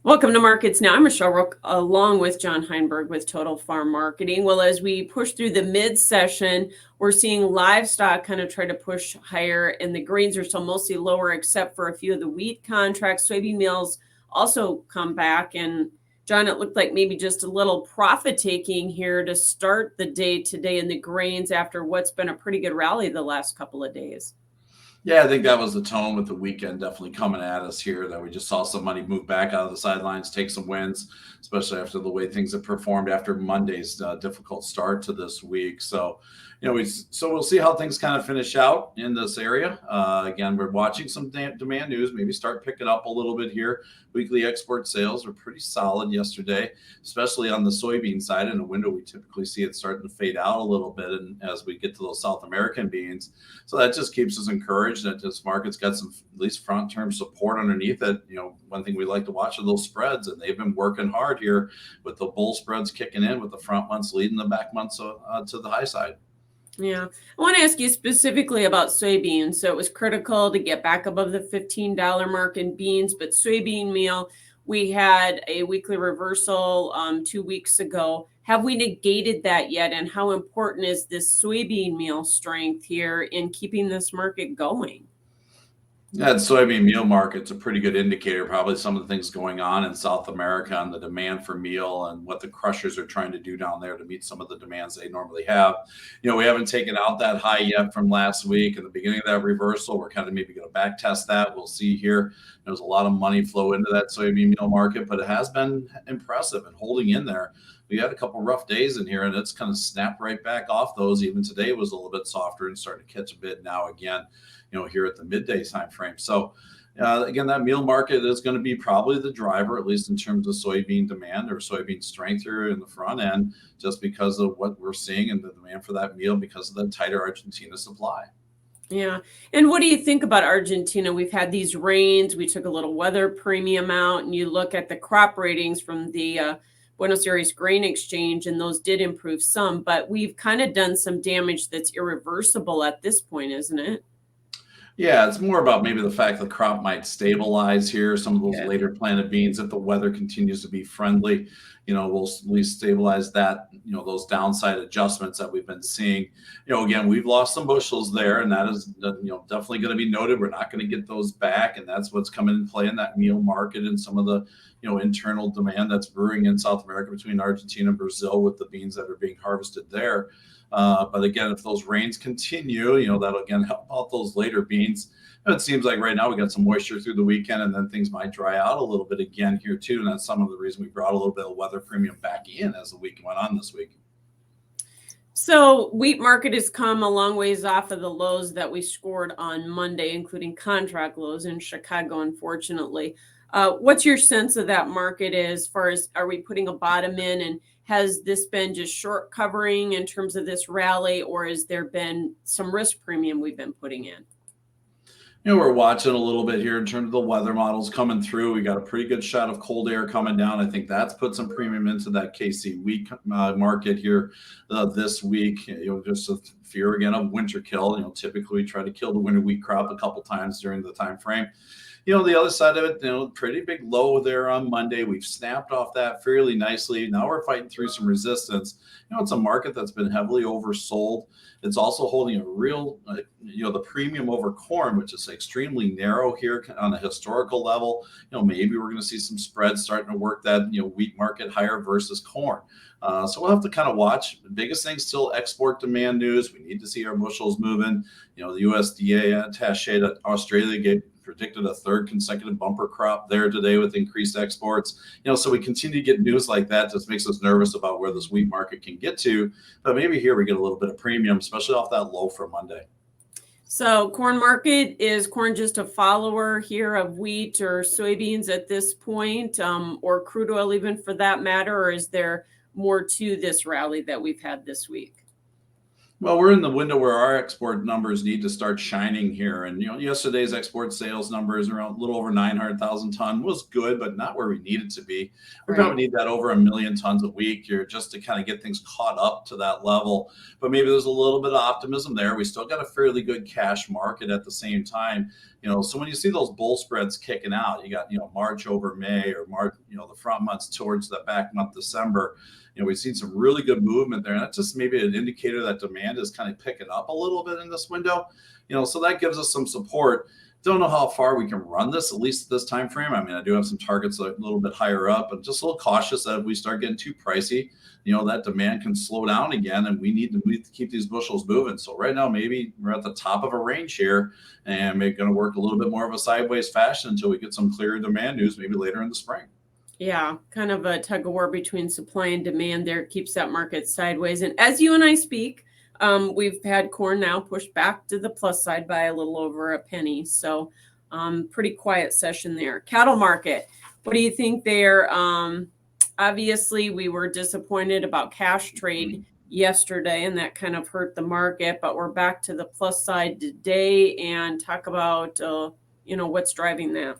Welcome to Markets Now. I'm Michelle Rook, along with John Heinberg with Total Farm Marketing. Well, as we push through the mid-session, we're seeing livestock kind of try to push higher, and the grains are still mostly lower, except for a few of the wheat contracts. Soybean meals also come back. And John, it looked like maybe just a little profit taking here to start the day today in the grains after what's been a pretty good rally the last couple of days. Yeah, I think that was the tone with the weekend definitely coming at us here. That we just saw some money move back out of the sidelines, take some wins, especially after the way things have performed after Monday's difficult start to this week. So we'll see how things kind of finish out in this area. Again, we're watching some demand news, maybe start picking up a little bit here. Weekly export sales were pretty solid yesterday, especially on the soybean side. In a window, we typically see it starting to fade out a little bit, and as we get to those South American beans, so that just keeps us encouraged that this market's got some at least front term support underneath it. One thing we like to watch are those spreads, and they've been working hard here with the bull spreads kicking in, with the front months leading the back months to the high side. Yeah. I want to ask you specifically about soybeans. So it was critical to get back above the $15 mark in beans, but soybean meal, we had a weekly reversal 2 weeks ago. Have we negated that yet? And how important is this soybean meal strength here in keeping this market going? That soybean meal market's a pretty good indicator, probably some of the things going on in South America and the demand for meal and what the crushers are trying to do down there to meet some of the demands they normally have. We haven't taken out that high yet from last week and the beginning of that reversal. We're kind of maybe going to back test that. We'll see here. There's a lot of money flow into that soybean meal market, but it has been impressive and holding in there. We had a couple rough days in here and it's kind of snapped right back off those. Even today was a little bit softer and starting to catch a bid now again, here at the midday time frame. So again, that meal market is going to be probably the driver, at least in terms of soybean demand or soybean strength here in the front end, just because of what we're seeing and the demand for that meal because of the tighter Argentina supply. Yeah. And what do you think about Argentina? We've had these rains. We took a little weather premium out, and you look at the crop ratings from the Buenos Aires Grain Exchange, and those did improve some, but we've kind of done some damage that's irreversible at this point, isn't it? Yeah, it's more about maybe the fact the crop might stabilize here. Some of those Yeah. later planted beans, if the weather continues to be friendly, we'll at least stabilize that, those downside adjustments that we've been seeing. Again, we've lost some bushels there, and that is, definitely going to be noted. We're not going to get those back, and that's what's coming in play in that meal market and some of the, internal demand that's brewing in South America between Argentina and Brazil with the beans that are being harvested there. But again, if those rains continue, that'll again help out those later beans. It seems like right now we got some moisture through the weekend, and then things might dry out a little bit again here too. And that's some of the reason we brought a little bit of weather premium back in as the week went on this week. So wheat market has come a long ways off of the lows that we scored on Monday, including contract lows in Chicago, unfortunately. What's your sense of that market as far as, are we putting a bottom in, and has this been just short covering in terms of this rally, or has there been some risk premium we've been putting in? We're watching a little bit here in terms of the weather models coming through. We got a pretty good shot of cold air coming down. I think that's put some premium into that KC wheat market here this week. Just a fear again of winter kill. Typically we try to kill the winter wheat crop a couple times during the time frame. The other side of it, pretty big low there on Monday. We've snapped off that fairly nicely. Now we're fighting through some resistance. It's a market that's been heavily oversold. It's also holding a real, the premium over corn, which is extremely narrow here on a historical level. Maybe we're going to see some spreads starting to work that, wheat market higher versus corn. So we'll have to kind of watch. The biggest thing still export demand news. We need to see our bushels moving. The USDA attaché to Australia predicted a third consecutive bumper crop there today with increased exports. So we continue to get news like that. Just makes us nervous about where this wheat market can get to. But maybe here we get a little bit of premium, especially off that low from Monday. So corn market, is corn just a follower here of wheat or soybeans at this point, or crude oil even for that matter, or is there more to this rally that we've had this week? Well, we're in the window where our export numbers need to start shining here. And yesterday's export sales numbers around a little over 900,000 ton was good, but not where we need it to be. We probably Right. need that over 1 million tons a week here just to kind of get things caught up to that level. But maybe there's a little bit of optimism there. We still got a fairly good cash market at the same time. So when you see those bull spreads kicking out, you got March over May, or March, the front months towards the back month December. We've seen some really good movement there, and that's just maybe an indicator that demand is kind of picking up a little bit in this window. So that gives us some support. Don't know how far we can run this, at least at this time frame. I mean, I do have some targets a little bit higher up, but just a little cautious that if we start getting too pricey, that demand can slow down again, and we need to keep these bushels moving. So right now, maybe we're at the top of a range here, and we're going to work a little bit more of a sideways fashion until we get some clearer demand news, maybe later in the spring. Yeah, kind of a tug of war between supply and demand there keeps that market sideways. And as you and I speak, we've had corn now pushed back to the plus side by a little over a penny. So pretty quiet session there. Cattle market, what do you think there? Obviously, we were disappointed about cash trade yesterday, and that kind of hurt the market, but we're back to the plus side today, and talk about, what's driving that.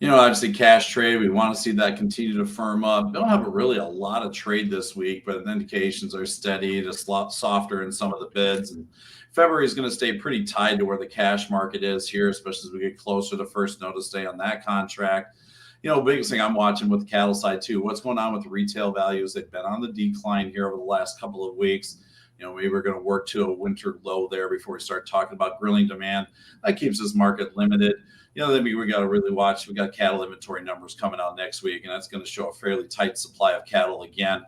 Obviously cash trade, we want to see that continue to firm up. Don't have really a lot of trade this week, but the indications are steady, just a lot softer in some of the bids. And February is going to stay pretty tied to where the cash market is here, especially as we get closer to first notice day on that contract. Biggest thing I'm watching with the cattle side too, what's going on with the retail values. They've been on the decline here over the last couple of weeks. Maybe we're going to work to a winter low there before we start talking about grilling demand. That keeps this market limited. Then we got to really watch. We got cattle inventory numbers coming out next week, and that's going to show a fairly tight supply of cattle again.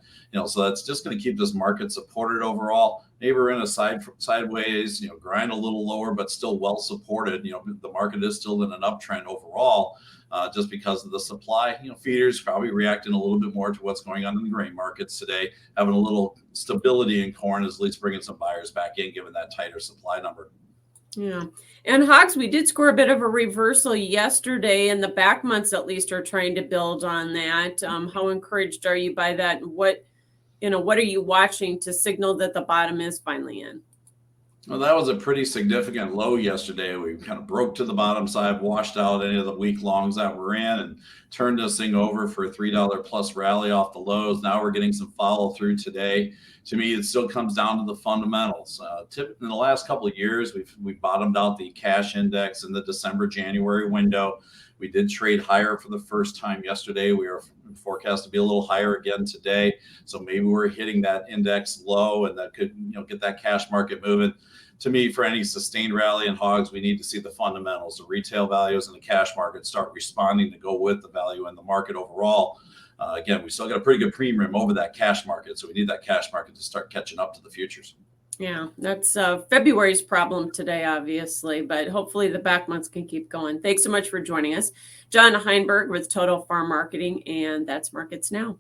So that's just going to keep this market supported overall. Maybe we're in a sideways, grind a little lower, but still well supported. The market is still in an uptrend overall, just because of the supply. Feeders probably reacting a little bit more to what's going on in the grain markets today. Having a little stability in corn is at least bringing some buyers back in, given that tighter supply number. Yeah. And hogs, we did score a bit of a reversal yesterday, and the back months at least are trying to build on that. How encouraged are you by that? What are you watching to signal that the bottom is finally in? Well, that was a pretty significant low yesterday. We kind of broke to the bottom side, washed out any of the week longs that were in, and turned this thing over for a $3 plus rally off the lows. Now we're getting some follow through today. To me, it still comes down to the fundamentals. In the last couple of years, we've bottomed out the cash index in the December-January window. We did trade higher for the first time yesterday. We are forecast to be a little higher again today. So maybe we're hitting that index low, and that could get that cash market moving. To me, for any sustained rally in hogs, we need to see the fundamentals, the retail values, and the cash market start responding to go with the value in the market overall. Again, we still got a pretty good premium over that cash market, so we need that cash market to start catching up to the futures. Yeah, that's February's problem today, obviously, but hopefully the back months can keep going. Thanks so much for joining us. John Heinberg with Total Farm Marketing, and that's Markets Now.